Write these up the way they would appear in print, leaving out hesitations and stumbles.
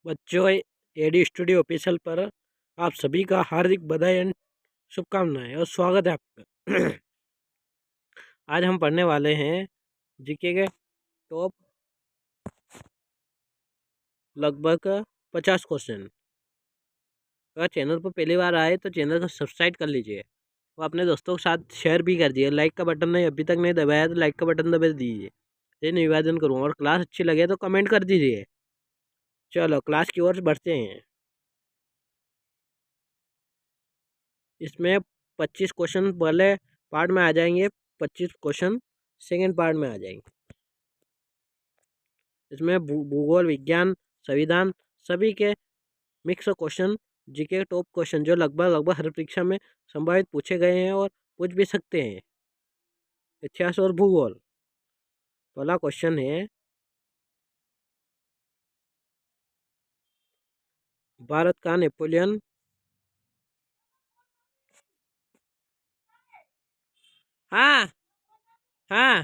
बच्चों, AD studio official पर आप सभी का हार्दिक बधाई एंड शुभकामनाएं और स्वागत है आपका। आज हम पढ़ने वाले हैं जीके के टॉप लगभग 50 क्वेश्चन। अगर चैनल पर पहली बार आए तो चैनल को सब्सक्राइब कर लीजिए और अपने दोस्तों के साथ शेयर भी कर दिए। लाइक का बटन नहीं अभी तक नहीं दबाया तो लाइक का बटन दबा दीजिए, ये निवेदन करूँ। और क्लास अच्छी लगे तो कमेंट कर दीजिए। चलो क्लास की ओर बढ़ते हैं। इसमें 25 क्वेश्चन पहले पार्ट में आ जाएंगे, 25 क्वेश्चन सेकेंड पार्ट में आ जाएंगे। इसमें भूगोल, विज्ञान, संविधान सभी के mix question, GK top question जो लगभग हर परीक्षा में संभावित पूछे गए हैं और पूछ भी सकते हैं। इतिहास और भूगोल। पहला क्वेश्चन है, भारत का नेपोलियन हाँ हाँ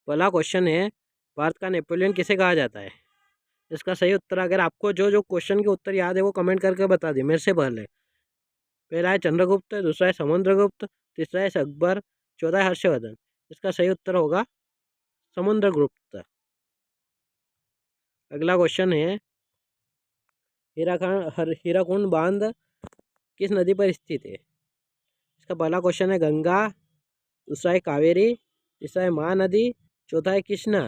पहला क्वेश्चन है, भारत का नेपोलियन किसे कहा जाता है? इसका सही उत्तर, अगर आपको जो जो क्वेश्चन के उत्तर याद है वो कमेंट करके बता दिए मेरे से पहले। पहला है चंद्रगुप्त, दूसरा है समुद्रगुप्त, तीसरा है अकबर, चौथा है हर्षवर्धन। इसका सही उत्तर होगा समुद्रगुप्त। अगला क्वेश्चन है, हीराकुंड बांध किस नदी पर स्थित है? इसका पहला क्वेश्चन है गंगा, दूसरा है कावेरी, तीसरा है महानदी, चौथा है कृष्णा।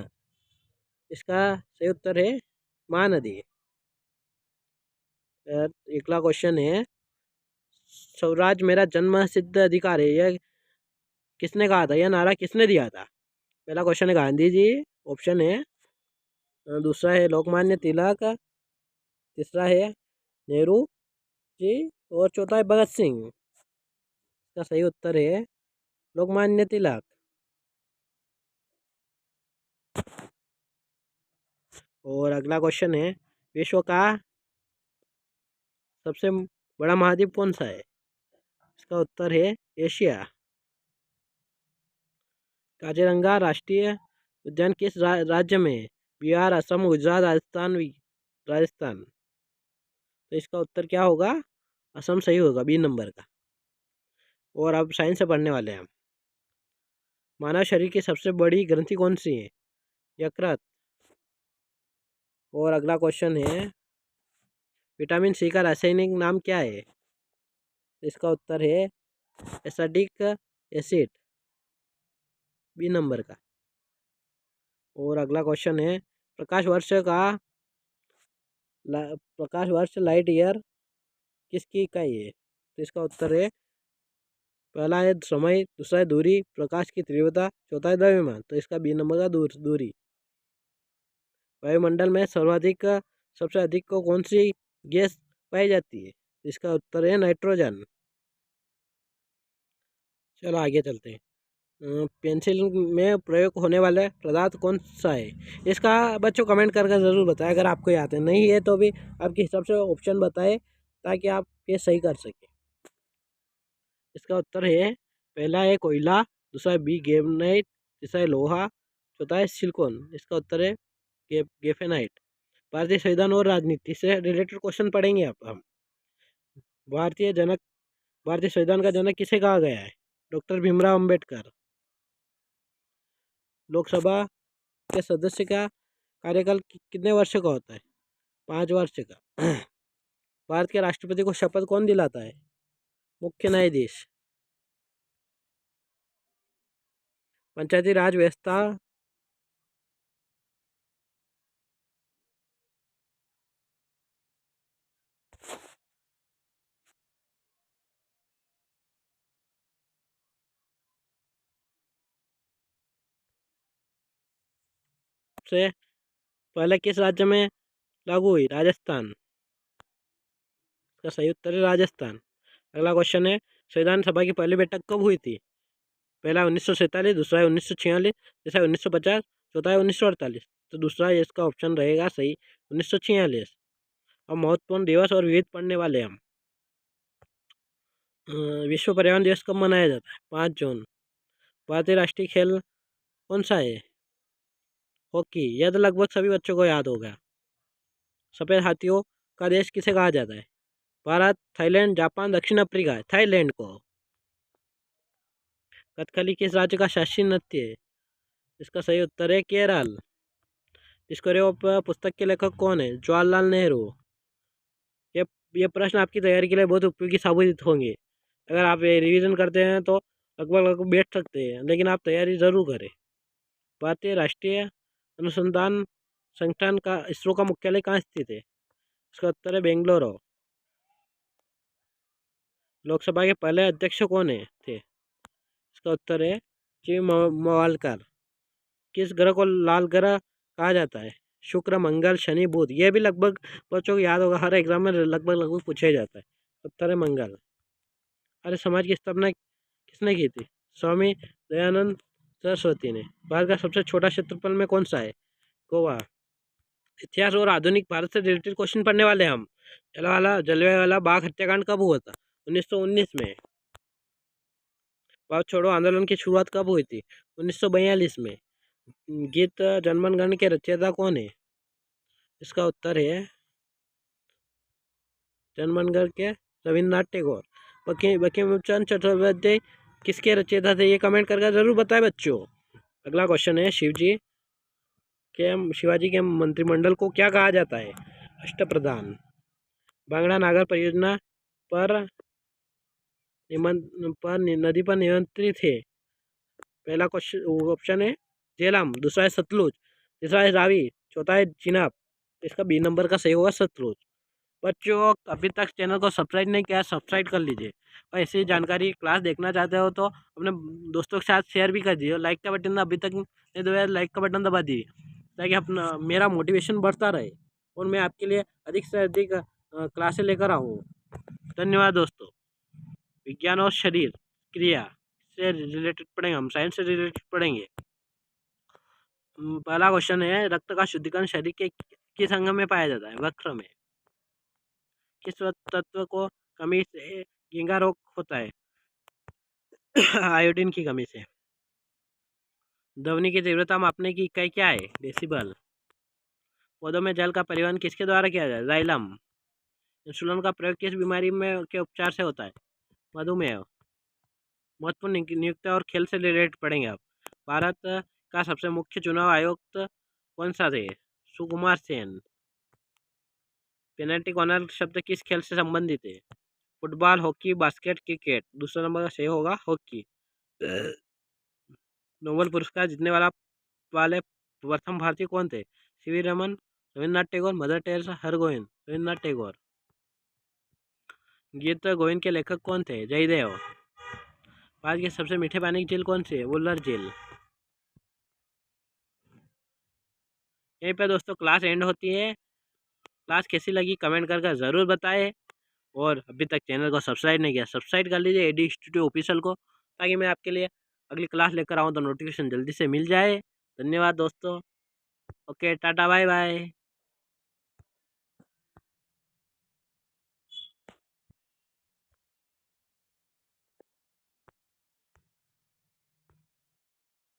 इसका सही उत्तर है महानदी। अगला क्वेश्चन है, स्वराज मेरा जन्म सिद्ध अधिकार है, यह किसने कहा था? यह नारा किसने दिया था? पहला क्वेश्चन है गांधी जी, ऑप्शन है। दूसरा है लोकमान्य तिलक, तीसरा है नेहरू जी, और चौथा है भगत सिंह। इसका सही उत्तर है लोकमान्य तिलक। और अगला क्वेश्चन है, विश्व का सबसे बड़ा महाद्वीप कौन सा है? इसका उत्तर है एशिया। काजीरंगा राष्ट्रीय उद्यान किस राज्य में है? बिहार, असम, गुजरात, राजस्थान। तो इसका उत्तर क्या होगा? असम सही होगा, बी नंबर का। और अब साइंस से पढ़ने वाले हैं हम। मानव शरीर की सबसे बड़ी ग्रंथि कौन सी है? यकृत। और अगला क्वेश्चन है, विटामिन सी का रासायनिक नाम क्या है? इसका उत्तर है एसिटिक एसिड, बी नंबर का। और अगला क्वेश्चन है, प्रकाश वर्ष लाइट ईयर किसकी इकाई है? तो इसका उत्तर है, पहला है समय, दूसरा है दूरी, प्रकाश की तीव्रता, चौथा है द्रव्यमान। तो इसका बी नंबर का दूरी। वायुमंडल में सबसे अधिक को कौन सी गैस पाई जाती है? तो इसका उत्तर है नाइट्रोजन। चलो आगे चलते हैं। पेंसिल में प्रयोग होने वाला पदार्थ कौन सा है? इसका बच्चों कमेंट करके ज़रूर बताएं अगर आपको याद है। नहीं है तो भी आपके हिसाब से ऑप्शन बताएं ताकि आप ये सही कर सकें। इसका उत्तर है, पहला है कोयला, दूसरा है बी गेमनाइट, तीसरा है लोहा, चौथा है सिलिकॉन। इसका उत्तर है गेफेनाइट। भारतीय संविधान और राजनीति से रिलेटेड क्वेश्चन पढ़ेंगे आप हम। भारतीय जनक भारतीय संविधान का जनक किसे कहा गया है? डॉक्टर भीमराव अंबेडकर। लोकसभा के सदस्य का कार्यकाल कितने वर्ष का होता है? 5 वर्ष का। भारत के राष्ट्रपति को शपथ कौन दिलाता है? मुख्य न्यायाधीश। पंचायती राज व्यवस्था से पहले किस राज्य में लागू हुई? राजस्थान। इसका सही उत्तर है राजस्थान। अगला क्वेश्चन है, संविधान सभा की पहली बैठक कब हुई थी? पहला 1947, दूसरा है 1946, तीसरा है 1950, चौथा है 1948। तो दूसरा है इसका ऑप्शन रहेगा सही, 1946। अब महत्वपूर्ण दिवस और विविध पढ़ने वाले हम। विश्व पर्यावरण दिवस कब मनाया जाता है? 5 जून। भारतीय राष्ट्रीय खेल कौन सा है? हॉकी। यह तो लगभग सभी बच्चों को याद होगा। सफ़ेद हाथियों का देश किसे कहा जाता है? भारत, थाईलैंड, जापान, दक्षिण अफ्रीका। थाईलैंड को। कथकली किस राज्य का शास्त्रीय नृत्य है? इसका सही उत्तर है केरल। डिस्कवरी ऑफ पुस्तक के लेखक कौन है? जवाहरलाल नेहरू। ये ये प्रश्न आपकी तैयारी के लिए बहुत उपयोगी साबित होंगे। अगर आप ये रिवीजन करते हैं तो लगभग लगभग बैठ सकते हैं, लेकिन आप तैयारी ज़रूर करें। भारतीय राष्ट्रीय अनुसंधान संगठन का इसरो का मुख्यालय कहाँ स्थित है? इसका उत्तर है बेंगलुरु। लोकसभा के पहले अध्यक्ष कौन है थे? इसका उत्तर है जी मवालकर। किस ग्रह को लाल ग्रह कहा जाता है? शुक्र, मंगल, शनि, बुध। ये भी लगभग बच्चों को याद होगा, हर एग्जाम में लगभग लगभग पूछा ही जाता है। उत्तर है मंगल। आर्य समाज की स्थापना किसने की थी? स्वामी दयानंद सरस्वती ने। भारत का सबसे छोटा क्षेत्रफल में कौन सा है? गोवा। इतिहास और आधुनिक भारत से रिलेटेड क्वेश्चन पढ़ने वाले हम। जलियांवाला बाग हत्याकांड कब हुआ था? 1919 में। भारत छोड़ो आंदोलन की शुरुआत कब हुई थी? 1942 में। गीत जनगण मन के रचयिता कौन है? इसका उत्तर है जनगण मन के रविन्द्रनाथ टैगोर। बंकिम चंद्र चट्टोपाध्याय किसके रचयिता थे? ये कमेंट करके जरूर बताएं बच्चों। अगला क्वेश्चन है शिवाजी के मंत्रिमंडल को क्या कहा जाता है? अष्टप्रधान। बांगड़ा नागर परियोजना पर नदी पर नियंत्रित है। पहला क्वेश्चन ऑप्शन है झेलम, दूसरा है सतलुज, तीसरा है रावी, चौथा है चिनाब। इसका बी नंबर का सही होगा सतलुज। बच्चों अभी तक चैनल को सब्सक्राइब नहीं किया, सब्सक्राइब कर लीजिए। और ऐसी जानकारी क्लास देखना चाहते हो तो अपने दोस्तों के साथ शेयर भी कर दीजिए। लाइक का बटन अभी तक नहीं दबाया, लाइक का बटन दबा दीजिए ताकि अपना मेरा मोटिवेशन बढ़ता रहे और मैं आपके लिए अधिक से अधिक क्लासें लेकर आऊँ। धन्यवाद दोस्तों। विज्ञान और शरीर क्रिया से रिलेटेड पढ़ेंगे, हम साइंस से रिलेटेड पढ़ेंगे। पहला क्वेश्चन है रक्त का शुद्धिकरण शरीर के किस अंग में पाया जाता है? वक्र में। किस तत्व को कमी से झींगा रोग होता है? आयोडीन की कमी से। ध्वनि की तीव्रता मापने की इकाई क्या है? डेसिबल। पौधों में जल का परिवहन किसके द्वारा किया जाए? जाइलम। इंसुलिन का प्रयोग किस बीमारी में के उपचार से होता है? मधुमेह। महत्वपूर्ण नियुक्ति और खेल से रिलेटेड पढ़ेंगे आप। भारत का सबसे मुख्य चुनाव आयुक्त कौन सा थे? सुकुमार सेन। पेनल्टी कॉर्नर शब्द किस खेल से संबंधित है? Football, hockey, basket, cricket. दूसरा नंबर का सही होगा हॉकी। नोबेल पुरस्कार जीतने वाले प्रथम भारतीय कौन थे? CV Raman, Rabindranath Tagore, Mother Teresa, Hargovind. Rabindranath Tagore. Geet Govind के लेखक कौन थे? जयदेव। भारत के सबसे मीठे पानी की झील कौन सी है? वुलर झील। यहीं पे दोस्तों क्लास एंड होती है। क्लास कैसी लगी कमेंट करके ज़रूर बताएं और अभी तक चैनल को सब्सक्राइब नहीं किया सब्सक्राइब कर लीजिए एडी इंस्टीट्यूट ऑफिशियल को, ताकि मैं आपके लिए अगली क्लास लेकर आऊँ तो नोटिफिकेशन जल्दी से मिल जाए। धन्यवाद दोस्तों। Okay tata bye bye.